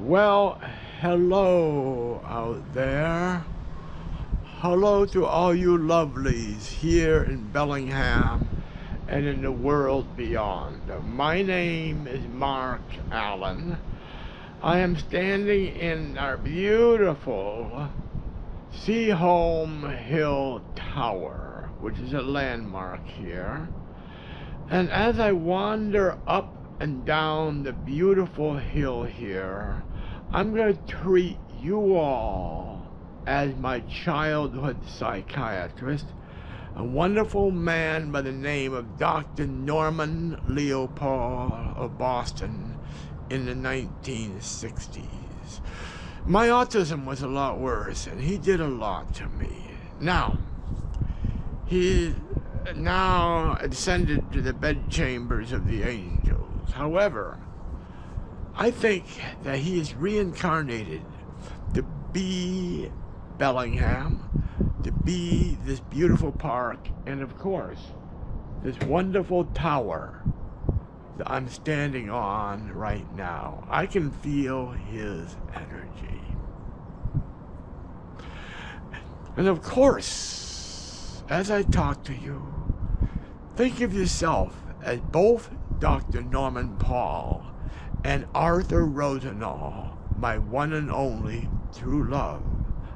Well, hello out there. Hello to all you lovelies here in Bellingham and in the world beyond. My name is Mark Allen. I am standing in our beautiful Sehome Hill Tower, which is a landmark here. And as I wander up and down the beautiful hill here, I'm going to treat you all as my childhood psychiatrist, a wonderful man by the name of Dr. Norman Leopold of Boston in the 1960s. My autism was a lot worse, and he did a lot to me. Now, he now ascended to the bedchambers of the angels. However, I think that he is reincarnated to be Bellingham, to be this beautiful park, and of course, this wonderful tower that I'm standing on right now. I can feel his energy. And of course, as I talk to you, think of yourself as both Dr. Norman Paul and Arthur Rosenall, my one and only true love.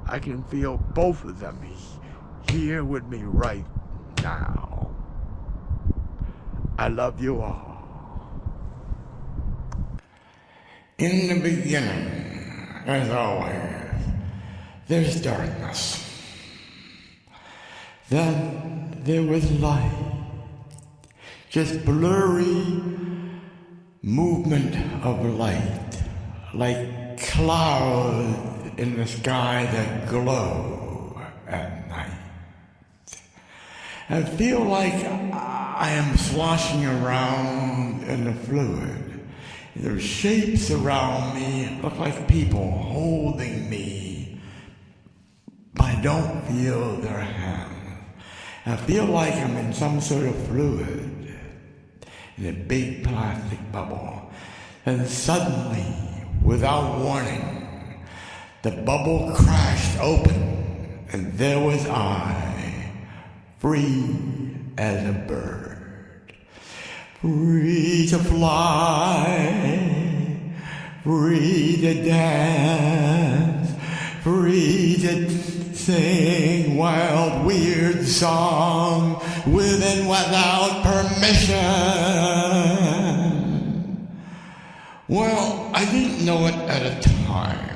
I can feel both of them here with me right now. I love you all. In the beginning, as always, there's darkness. Then there was light, just blurry movement of light, like clouds in the sky that glow at night. I feel like I am sloshing around in the fluid. There's shapes around me, look like people holding me, but I don't feel their hands. I feel like I'm in some sort of fluid, in a big plastic bubble. And suddenly, without warning, the bubble crashed open, and there was I, free as a bird. Free to fly, free to dance, free to sing wild, weird song with and without permission. Well, I didn't know it at the time.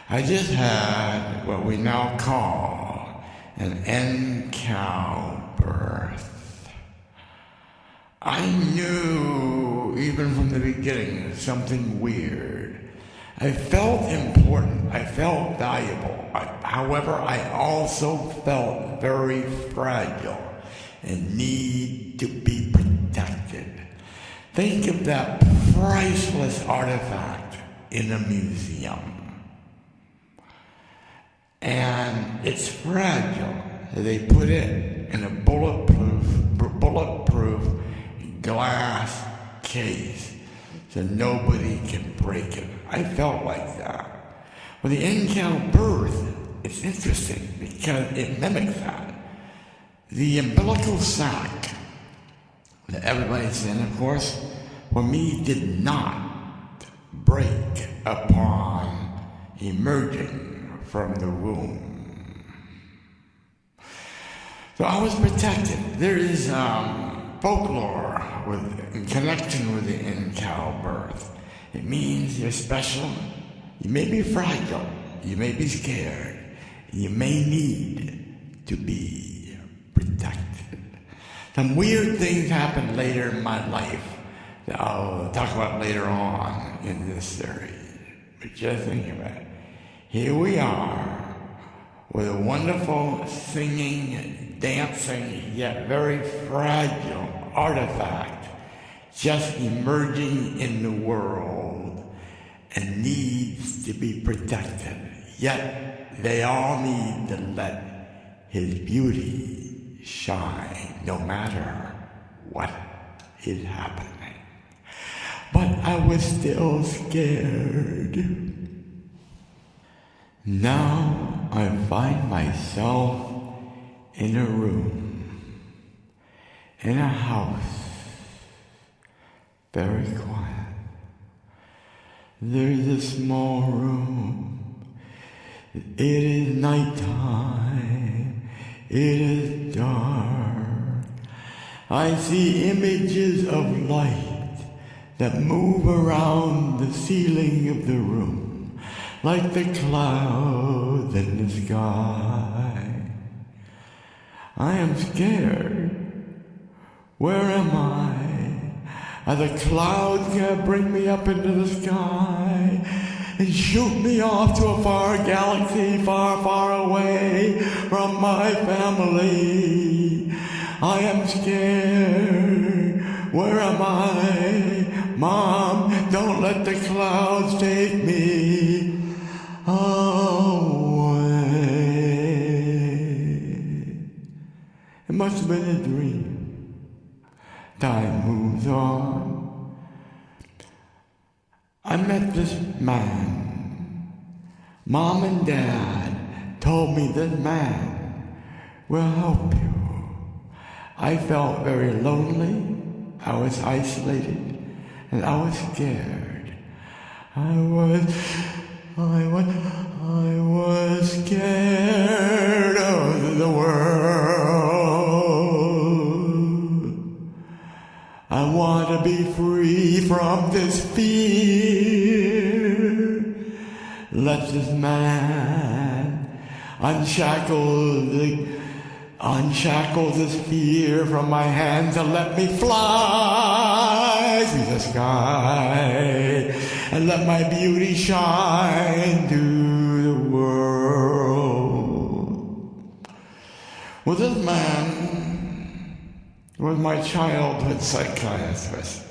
I just had what we now call an en-cow birth. I knew, even from the beginning, something weird. I felt important. I felt valuable. However, I also felt very fragile and need to be protected. Think of that priceless artifact in a museum. And it's fragile. They put it in a bulletproof glass case so nobody can break it. I felt like that. Well, the en-cow birth is interesting because it mimics that. The umbilical sac that everybody's in, of course, for me did not break upon emerging from the womb. So I was protected. There is folklore in connection with the en-cow birth. It means you're special. You may be fragile. You may be scared. You may need to be protected. Some weird things happened later in my life that I'll talk about later on in this series. But just think of it. Here we are with a wonderful singing, dancing, yet very fragile artifact just emerging in the world and needs to be protected. Yet they all need to let his beauty shine no matter what is happening. but I was still scared. Now I find myself in a room, in a house, very quiet. There's a small room. It is nighttime. It is dark. I see images of light that move around the ceiling of the room, like the clouds in the sky. I am scared. Where am I? Are the clouds gonna bring me up into the sky and shoot me off to a far galaxy, far, far away from my family? I am scared. Where am I? Mom, don't let the clouds take me away. It must have been a dream. Time moves on. I met this man. Mom and Dad told me this man will help you. I felt very lonely. I was isolated, and I was scared. I was scared of the world. I want to be free from this fear. Let this man unshackle this fear from my hands and let me fly through the sky and let my beauty shine through the world. Well, this man was my childhood psychiatrist.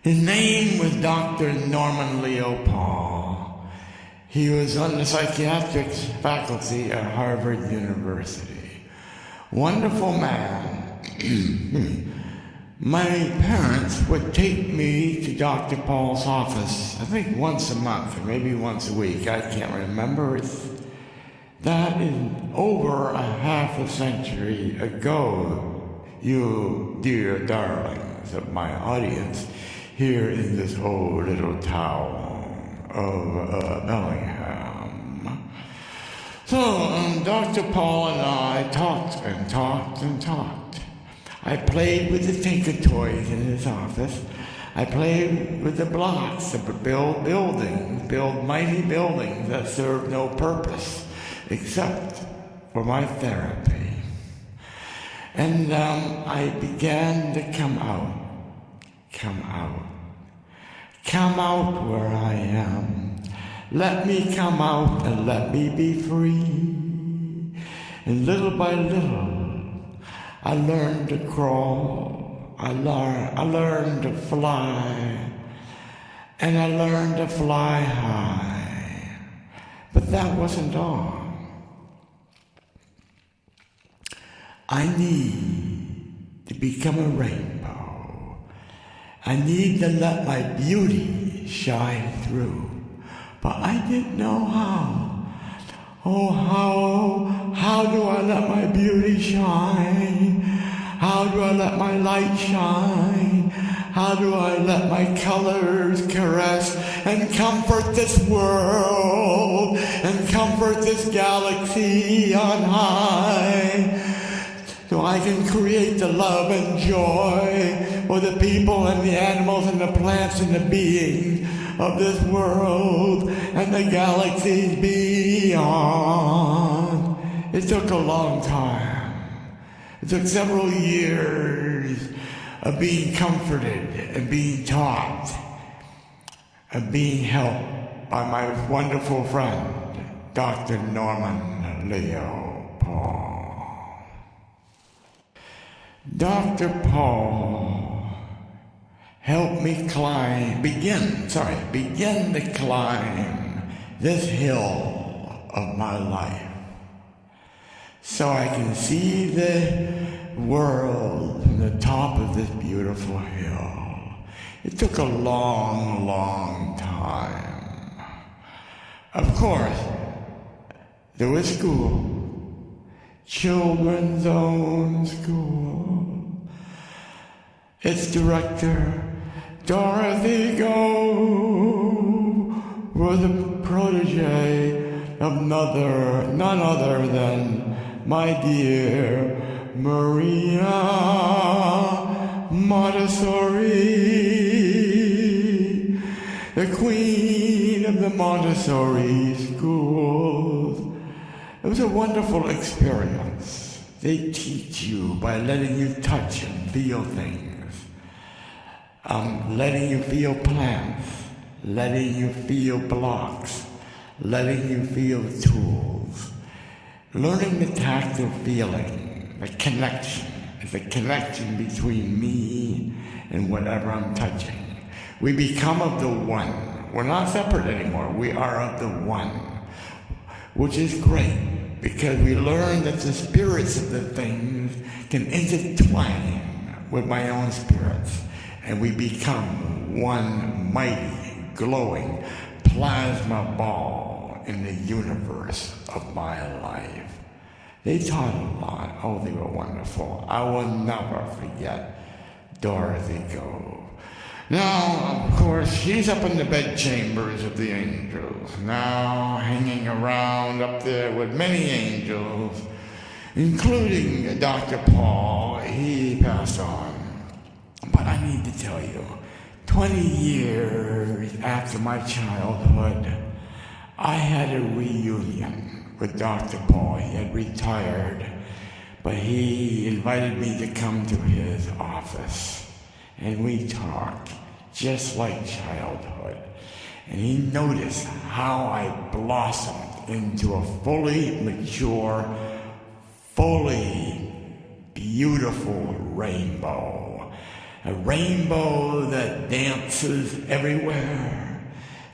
His name was Dr. Norman Leo Paul. He was on the psychiatric faculty at Harvard University. Wonderful man. My parents would take me to Dr. Paul's office, I think once a month, or maybe once a week, I can't remember. That is over a half a century ago, you dear darlings of my audience, here in this whole little town of Bellingham. So Dr. Paul and I talked and talked and talked. I played with the Tinker Toys in his office. I played with the blocks to build mighty buildings that served no purpose except for my therapy. And I began to come out where I am. Let me come out and let me be free. And little by little, I learned to crawl. I learned to fly. And I learned to fly high. But that wasn't all. I need to become a rainbow. I need to let my beauty shine through. But I didn't know how. Oh, how do I let my beauty shine? How do I let my light shine? How do I let my colors caress and comfort this world and comfort this galaxy on high? So I can create the love and joy for the people and the animals and the plants and the beings of this world and the galaxies beyond. It took a long time. It took several years of being comforted and being taught and being helped by my wonderful friend, Dr. Norman Leo Paul. Dr. Paul helped me begin to climb this hill of my life so I can see the world from the top of this beautiful hill. It took a long, long time. Of course, there was school, children's own school. Its director, Dorothy Go, was a protege of none other than my dear Maria Montessori, the queen of the Montessori schools. It was a wonderful experience. They teach you by letting you touch and feel things, letting you feel plants, letting you feel blocks, letting you feel tools, learning the tactile feeling, the connection. It's a connection between me and whatever I'm touching. We become of the one. We're not separate anymore. We are of the one, which is great because we learn that the spirits of the things can intertwine with my own spirits, and we become one mighty, glowing plasma ball in the universe of my life. They taught a lot. Oh, they were wonderful. I will never forget Dorothy Go. Now, of course, she's up in the bedchambers of the angels, now hanging around up there with many angels, including Dr. Paul. He passed on. But I need to tell you, 20 years after my childhood, I had a reunion with Dr. Paul. He had retired, but he invited me to come to his office. And we talked just like childhood. And he noticed how I blossomed into a fully mature, fully beautiful rainbow. A rainbow that dances everywhere,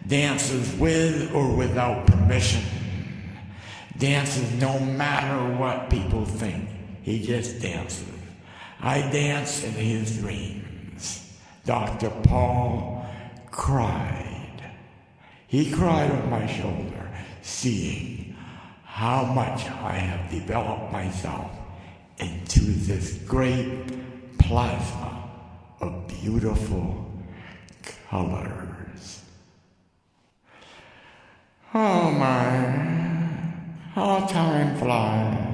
dances with or without permission, dances no matter what people think. He just dances. I dance in his dreams. Dr. Paul cried. He cried on my shoulder, seeing how much I have developed myself into this great plasma of beautiful colors. Oh my, how time flies.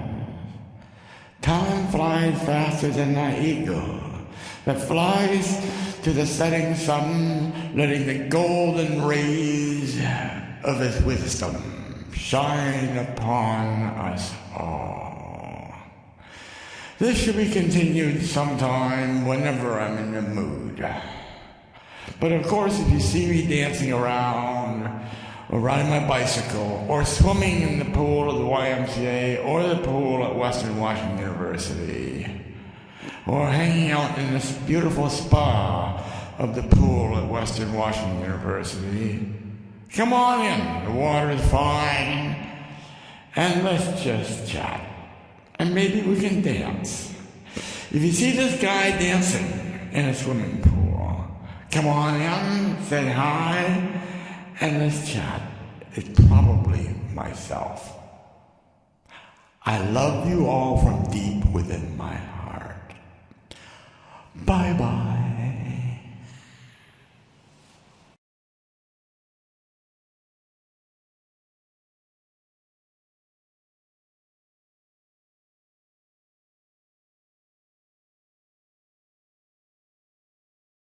Time flies faster than an eagle that flies to the setting sun, letting the golden rays of his wisdom shine upon us all. This should be continued sometime whenever I'm in the mood. But of course, if you see me dancing around, or riding my bicycle, or swimming in the pool of the YMCA, or the pool at Western Washington University, or hanging out in this beautiful spa of the pool at Western Washington University, come on in, the water is fine, and let's just chat, and maybe we can dance. If you see this guy dancing in a swimming pool, come on in, say hi, and let's chat. It's probably myself. I love you all from deep within my heart. Bye-bye.